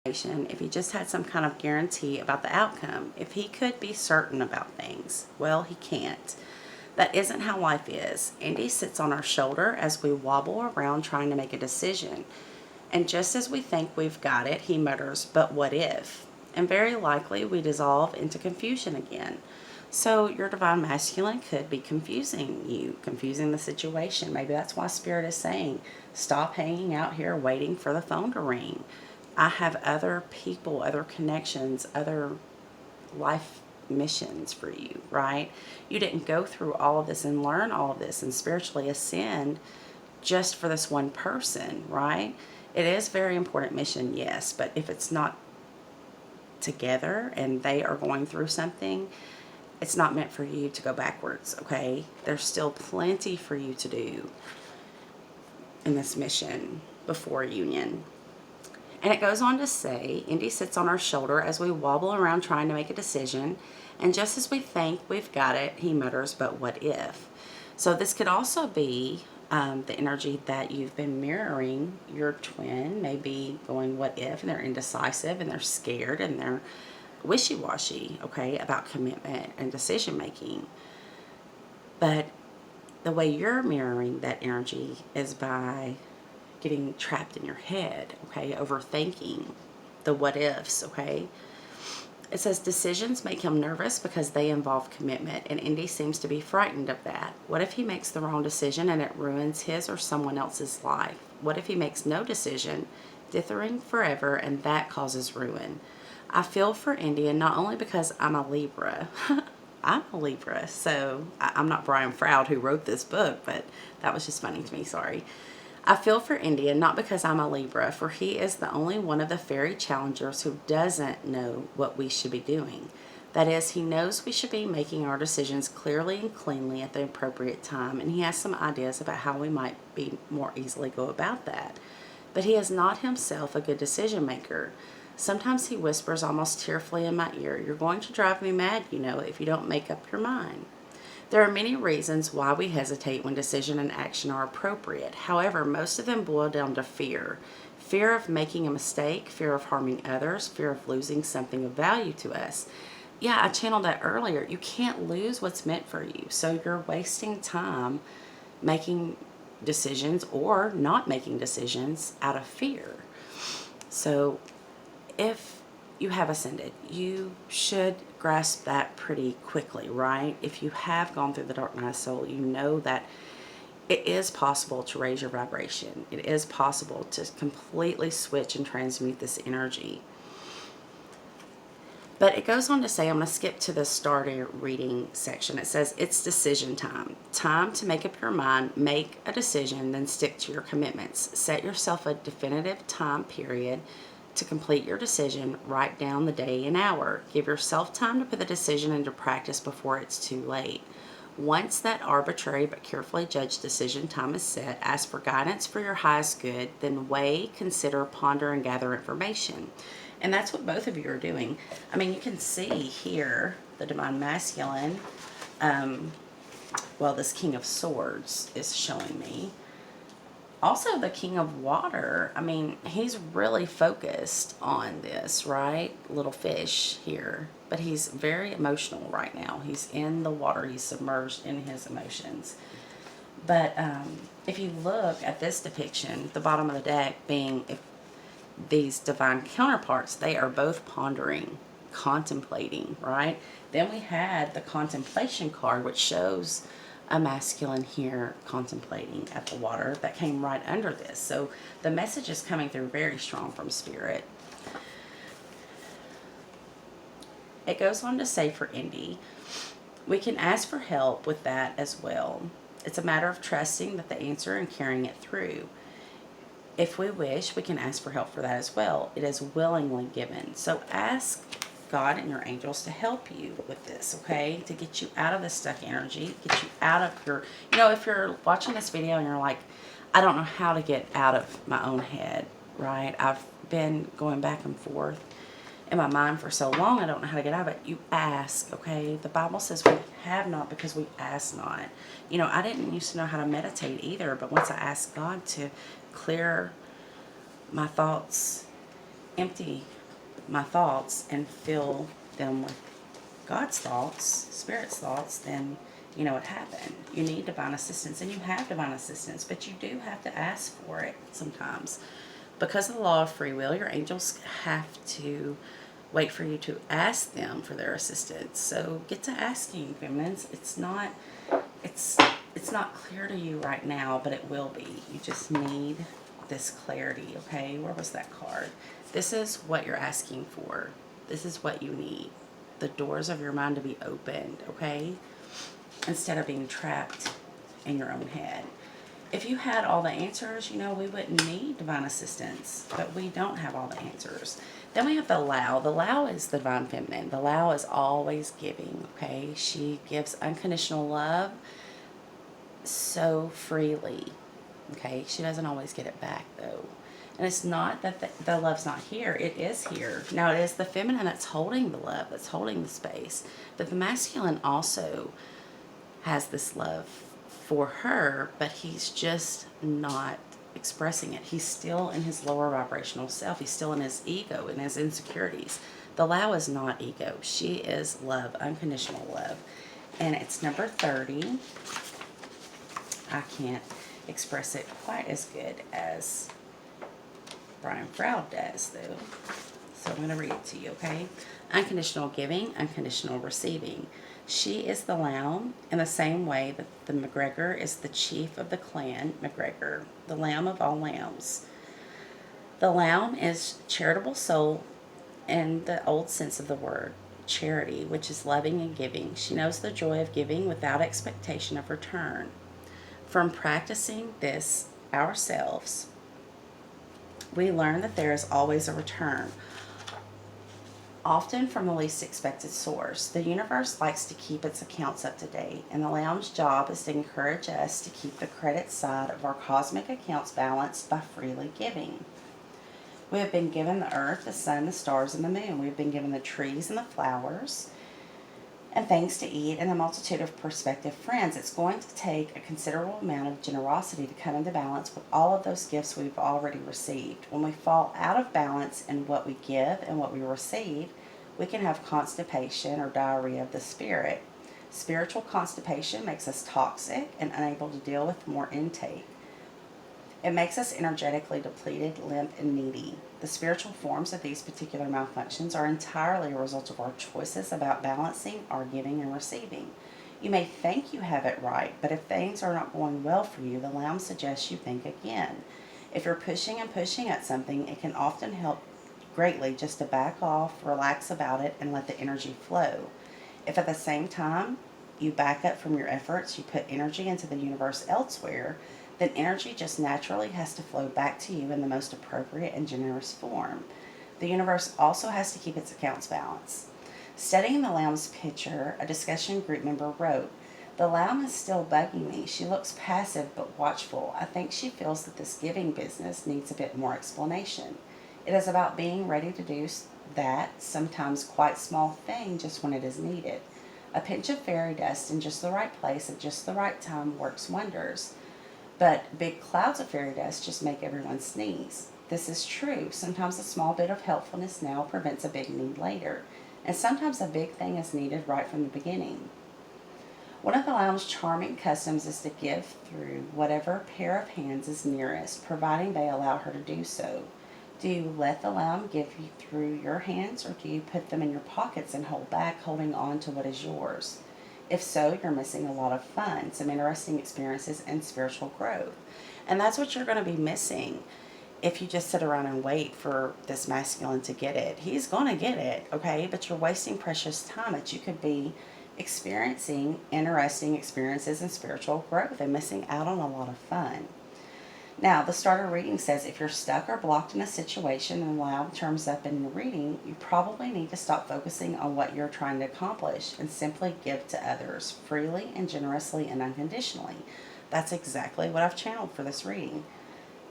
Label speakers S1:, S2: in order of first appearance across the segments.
S1: if he just had some kind of guarantee about the outcome, if he could be certain about things. Well, he can't. That isn't how life is. Andy sits on our shoulder as we wobble around trying to make a decision. And just as we think we've got it, he mutters, "But what if?" And very likely we dissolve into confusion again. So your divine masculine could be confusing you, confusing the situation. Maybe that's why Spirit is saying, stop hanging out here waiting for the phone to ring. I have other people, other connections, other life missions for you, right? You didn't go through all of this and learn all of this and spiritually ascend just for this one person, right? It is a very important mission, yes, but if it's not together and they are going through something, it's not meant for you to go backwards, okay? There's still plenty for you to do in this mission before union. And it goes on to say, Indy sits on our shoulder as we wobble around trying to make a decision. And just as we think we've got it, he mutters, "But what if?" So this could also be the energy that you've been mirroring. Your twin may be going, "What if?" And they're indecisive and they're scared and they're wishy-washy, okay, about commitment and decision making. But the way you're mirroring that energy is by getting trapped in your head, okay, overthinking the what ifs, okay. It says decisions make him nervous because they involve commitment, and Indy seems to be frightened of that. What if he makes the wrong decision and it ruins his or someone else's life? What if he makes no decision, dithering forever, and that causes ruin? I feel for Indy, and not only because I'm a Libra. I'm a Libra, so I'm not Brian Froud who wrote this book, but that was just funny to me, sorry. I feel for Indy, and not because I'm a Libra, for he is the only one of the fairy challengers who doesn't know what we should be doing. That is, he knows we should be making our decisions clearly and cleanly at the appropriate time, and he has some ideas about how we might be more easily go about that. But he is not himself a good decision maker. Sometimes he whispers almost tearfully in my ear, "You're going to drive me mad, you know, if you don't make up your mind." There are many reasons why we hesitate when decision and action are appropriate. However, most of them boil down to fear. Fear of making a mistake, fear of harming others, fear of losing something of value to us. Yeah, I channeled that earlier. You can't lose what's meant for you. So you're wasting time making decisions or not making decisions out of fear. So if you have ascended, you should grasp that pretty quickly, right? If you have gone through the dark night of soul, you know that it is possible to raise your vibration. It is possible to completely switch and transmute this energy. But it goes on to say, I'm going to skip to the starter reading section. It says, it's decision time. Time to make up your mind, make a decision, then stick to your commitments. Set yourself a definitive time period to complete your decision. Write down the day and hour. Give yourself time to put the decision into practice before it's too late. Once that arbitrary but carefully judged decision time is set, ask for guidance for your highest good, then weigh, consider, ponder, and gather information. And that's what both of you are doing. I mean, you can see here the divine masculine, well, this King of Swords is showing me. Also, the King of Water, I mean, he's really focused on this, right? Little fish here. But he's very emotional right now. He's in the water. He's submerged in his emotions. But if you look at this depiction, the bottom of the deck being these divine counterparts, they are both pondering, contemplating, right? Then we had the contemplation card, which shows a masculine here contemplating at the water that came right under this. So the message is coming through very strong from Spirit. It goes on to say for Indy, we can ask for help with that as well. It's a matter of trusting that the answer and carrying it through. If we wish, we can ask for help for that as well. It is willingly given. So ask God and your angels to help you with this, okay? To get you out of this stuck energy, get you out of your, you know, if you're watching this video and you're like, I don't know how to get out of my own head, right? I've been going back and forth in my mind for so long, I don't know how to get out of it. You ask, okay? The Bible says we have not because we ask not. You know, I didn't used to know how to meditate either, but once I asked God to clear my thoughts, empty my thoughts and fill them with God's thoughts, Spirit's thoughts, then you know what happened. You need divine assistance, and you have divine assistance, but you do have to ask for it sometimes. Because of the law of free will, your angels have to wait for you to ask them for their assistance. So get to asking, feminines. It's it's not clear to you right now, but it will be. You just need this clarity, okay? Where was that card? This is what you're asking for. This is what you need. The doors of your mind to be opened, okay? Instead of being trapped in your own head. If you had all the answers, you know, we wouldn't need divine assistance, but we don't have all the answers. Then we have the Lao. The Lao is the divine feminine. The Lao is always giving, okay? She gives unconditional love so freely, okay? She doesn't always get it back, though. And it's not that the love's not here. It is here. Now, it is the feminine that's holding the love, that's holding the space. But the masculine also has this love for her, but he's just not expressing it. He's still in his lower vibrational self. He's still in his ego and his insecurities. The Lao is not ego. She is love, unconditional love. And it's number 30. I can't express it quite as good as Brian Froud does, though. So I'm going to read it to you, okay? Unconditional giving, unconditional receiving. She is the lamb in the same way that the McGregor is the chief of the clan McGregor, the lamb of all lambs. The lamb is charitable soul in the old sense of the word, charity, which is loving and giving. She knows the joy of giving without expectation of return. From practicing this ourselves, we learn that there is always a return, often from the least expected source. The universe likes to keep its accounts up to date, and the Lamb's job is to encourage us to keep the credit side of our cosmic accounts balanced by freely giving. We have been given the earth, the sun, the stars, and the moon. We have been given the trees and the flowers, and things to eat, and a multitude of prospective friends. It's going to take a considerable amount of generosity to come into balance with all of those gifts we've already received. When we fall out of balance in what we give and what we receive, we can have constipation or diarrhea of the spirit. Spiritual constipation makes us toxic and unable to deal with more intake. It makes us energetically depleted, limp, and needy. The spiritual forms of these particular malfunctions are entirely a result of our choices about balancing our giving and receiving. You may think you have it right, but if things are not going well for you, the Lamb suggests you think again. If you're pushing and pushing at something, it can often help greatly just to back off, relax about it, and let the energy flow. If at the same time you back up from your efforts, you put energy into the universe elsewhere, then energy just naturally has to flow back to you in the most appropriate and generous form. The universe also has to keep its accounts balanced. Studying the Lamb's picture, a discussion group member wrote, "The Lamb is still bugging me. She looks passive but watchful. I think she feels that this giving business needs a bit more explanation. It is about being ready to do that, sometimes quite small thing, just when it is needed. A pinch of fairy dust in just the right place at just the right time works wonders. But big clouds of fairy dust just make everyone sneeze. This is true. Sometimes a small bit of helpfulness now prevents a big need later. And sometimes a big thing is needed right from the beginning." One of the Lamb's charming customs is to give through whatever pair of hands is nearest, providing they allow her to do so. Do you let the Lamb give you through your hands, or do you put them in your pockets and hold back, holding on to what is yours? If so, you're missing a lot of fun, some interesting experiences, and spiritual growth. And that's what you're going to be missing if you just sit around and wait for this masculine to get it. He's going to get it, okay? But you're wasting precious time that you could be experiencing interesting experiences and spiritual growth and missing out on a lot of fun. Now, the starter reading says if you're stuck or blocked in a situation and loud terms up in your reading, you probably need to stop focusing on what you're trying to accomplish and simply give to others freely and generously and unconditionally. That's exactly what I've channeled for this reading.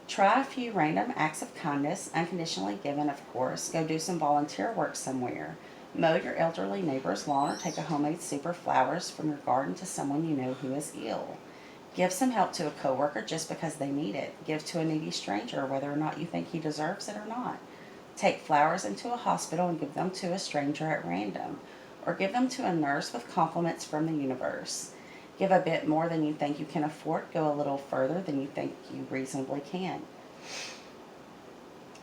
S1: Try a few random acts of kindness, unconditionally given, of course. Go do some volunteer work somewhere. Mow your elderly neighbor's lawn or take a homemade soup or flowers from your garden to someone you know who is ill. Give some help to a coworker just because they need it. Give to a needy stranger whether or not you think he deserves it or not. Take flowers into a hospital and give them to a stranger at random, or give them to a nurse with compliments from the universe. Give a bit more than you think you can afford, go a little further than you think you reasonably can.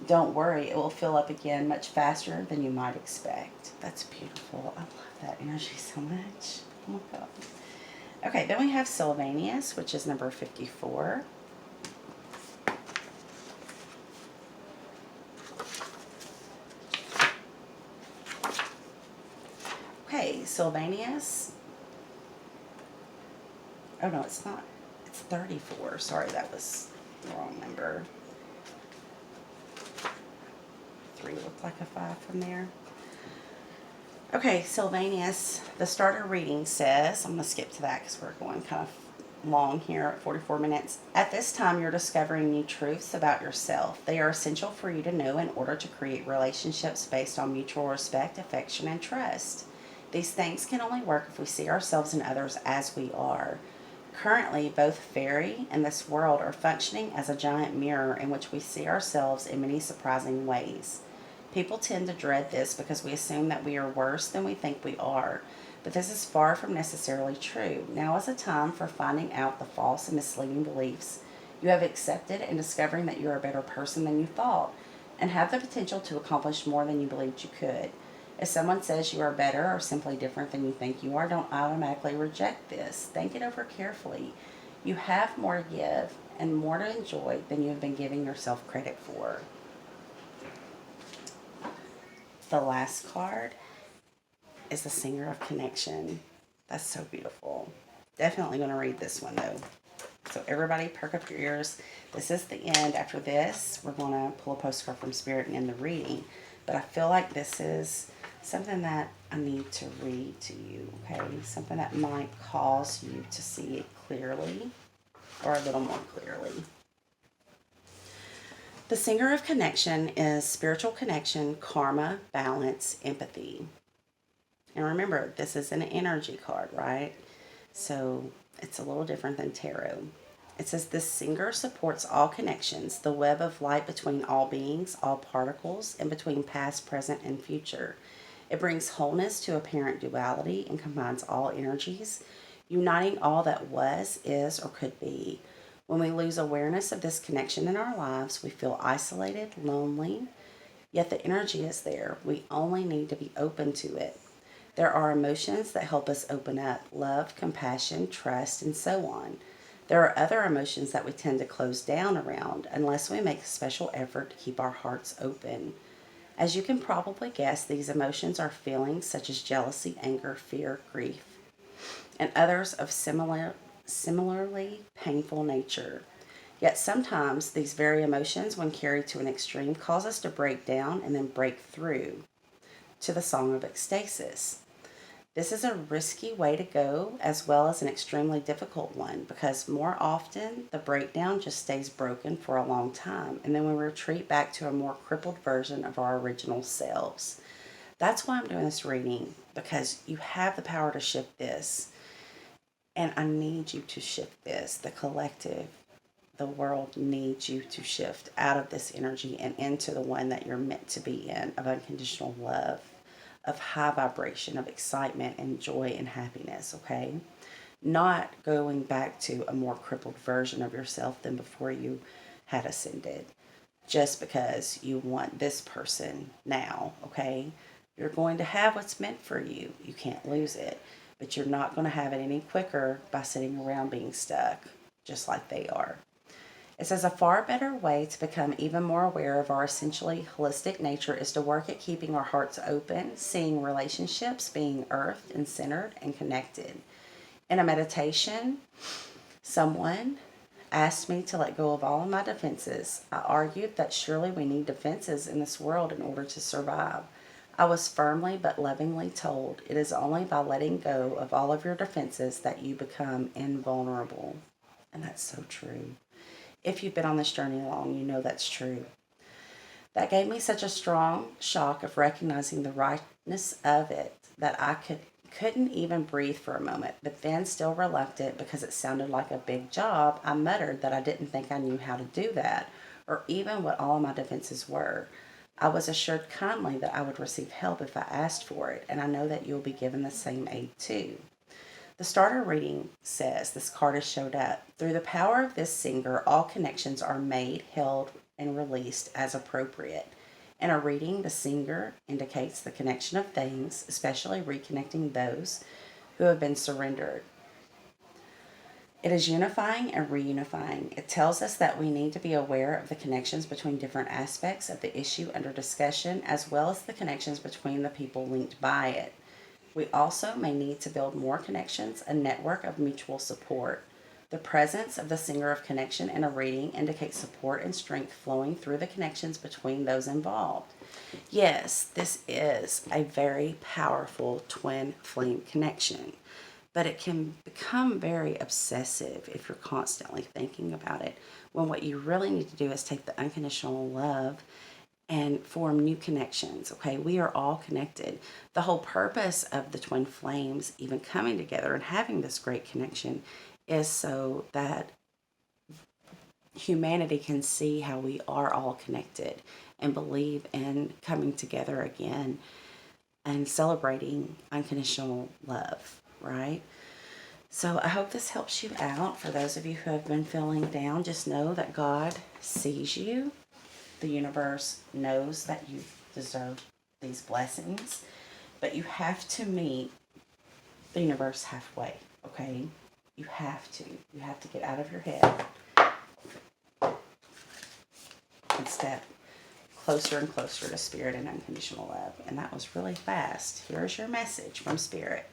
S1: Don't worry, it will fill up again much faster than you might expect. That's beautiful. I love that energy so much. Oh my God. Okay, then we have Sylvanius, which is number 54. Okay, Sylvanius. Oh no, it's not. It's 34. Sorry, that was the wrong number. 3 looked like a 5 from there. Okay, Sylvanius, the starter reading says, I'm going to skip to that because we're going kind of long here at 44 minutes. At this time, you're discovering new truths about yourself. They are essential for you to know in order to create relationships based on mutual respect, affection, and trust. These things can only work if we see ourselves and others as we are. Currently, both fairy and this world are functioning as a giant mirror in which we see ourselves in many surprising ways. People tend to dread this because we assume that we are worse than we think we are. But this is far from necessarily true. Now is a time for finding out the false and misleading beliefs you have accepted and discovering that you are a better person than you thought and have the potential to accomplish more than you believed you could. If someone says you are better or simply different than you think you are, don't automatically reject this. Think it over carefully. You have more to give and more to enjoy than you have been giving yourself credit for. The last card is the Singer of Connection. That's so beautiful. Definitely going to read this one though. So everybody perk up your ears. This is the end. After this, we're going to pull a postcard from Spirit and end the reading. But I feel like this is something that I need to read to you, okay? Something that might cause you to see it clearly or a little more clearly. The Singer of Connection is spiritual connection, karma, balance, empathy. And remember, this is an energy card, right? So it's a little different than tarot. It says, this singer supports all connections, the web of light between all beings, all particles, and between past, present, and future. It brings wholeness to apparent duality and combines all energies, uniting all that was, is, or could be. When we lose awareness of this connection in our lives, we feel isolated, lonely, yet the energy is there. We only need to be open to it. There are emotions that help us open up: love, compassion, trust, and so on. There are other emotions that we tend to close down around unless we make a special effort to keep our hearts open. As you can probably guess, these emotions are feelings such as jealousy, anger, fear, grief, and others of similarly painful nature. Yet sometimes these very emotions, when carried to an extreme, cause us to break down and then break through to the song of ecstasis. This is a risky way to go as well as an extremely difficult one because more often the breakdown just stays broken for a long time and then we retreat back to a more crippled version of our original selves. That's why I'm doing this reading, because you have the power to shift this. And I need you to shift this. The collective, the world needs you to shift out of this energy and into the one that you're meant to be in, of unconditional love, of high vibration, of excitement and joy and happiness, okay? Not going back to a more crippled version of yourself than before you had ascended, just because you want this person now, okay? You're going to have what's meant for you. You can't lose it. But you're not going to have it any quicker by sitting around being stuck, just like they are. It says a far better way to become even more aware of our essentially holistic nature is to work at keeping our hearts open, seeing relationships being earthed and centered and connected. In a meditation, someone asked me to let go of all of my defenses. I argued that surely we need defenses in this world in order to survive. I was firmly but lovingly told it is only by letting go of all of your defenses that you become invulnerable. And that's so true. If you've been on this journey long, you know that's true. That gave me such a strong shock of recognizing the rightness of it that I couldn't even breathe for a moment. But then, still reluctant because it sounded like a big job, I muttered that I didn't think I knew how to do that, or even what all my defenses were. I was assured kindly that I would receive help if I asked for it, and I know that you'll be given the same aid too. The starter reading says this card has showed up. Through the power of this singer, all connections are made, held, and released as appropriate. In a reading, the singer indicates the connection of things, especially reconnecting those who have been surrendered. It is unifying and reunifying. It tells us that we need to be aware of the connections between different aspects of the issue under discussion, as well as the connections between the people linked by it. We also may need to build more connections, a network of mutual support. The presence of the singer of connection in a reading indicates support and strength flowing through the connections between those involved. Yes, this is a very powerful twin flame connection, but it can become very obsessive if you're constantly thinking about it, when what you really need to do is take the unconditional love and form new connections. Okay, we are all connected. The whole purpose of the twin flames even coming together and having this great connection is so that humanity can see how we are all connected and believe in coming together again and celebrating unconditional love, right? So I hope this helps you out. For those of you who have been feeling down, just know that God sees you. The universe knows that you deserve these blessings, but you have to meet the universe halfway, okay? You have to. You have to get out of your head and step closer and closer to Spirit and unconditional love. And that was really fast. Here's your message from Spirit.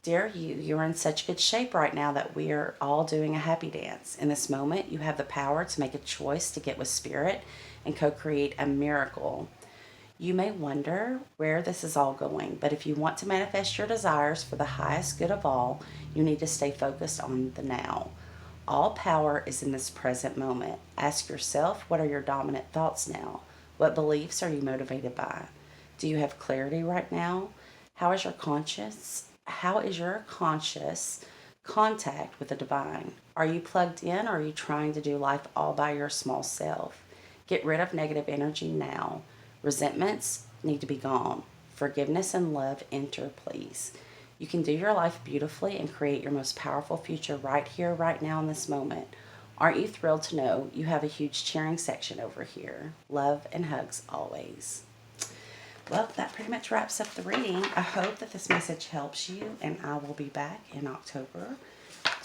S1: Dear you, you're in such good shape right now that we are all doing a happy dance. In this moment, you have the power to make a choice to get with Spirit and co-create a miracle. You may wonder where this is all going, but if you want to manifest your desires for the highest good of all, you need to stay focused on the now. All power is in this present moment. Ask yourself, what are your dominant thoughts now? What beliefs are you motivated by? Do you have clarity right now? How is your conscience? How is your conscious contact with the divine? Are you plugged in, or are you trying to do life all by your small self? Get rid of negative energy now. Resentments need to be gone. Forgiveness and love enter, please. You can do your life beautifully and create your most powerful future right here, right now, in this moment. Aren't you thrilled to know you have a huge cheering section over here? Love and hugs always. Well, that pretty much wraps up the reading. I hope that this message helps you, and I will be back in October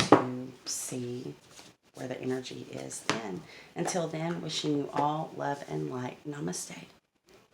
S1: to see where the energy is then. Until then, wishing you all love and light. Namaste.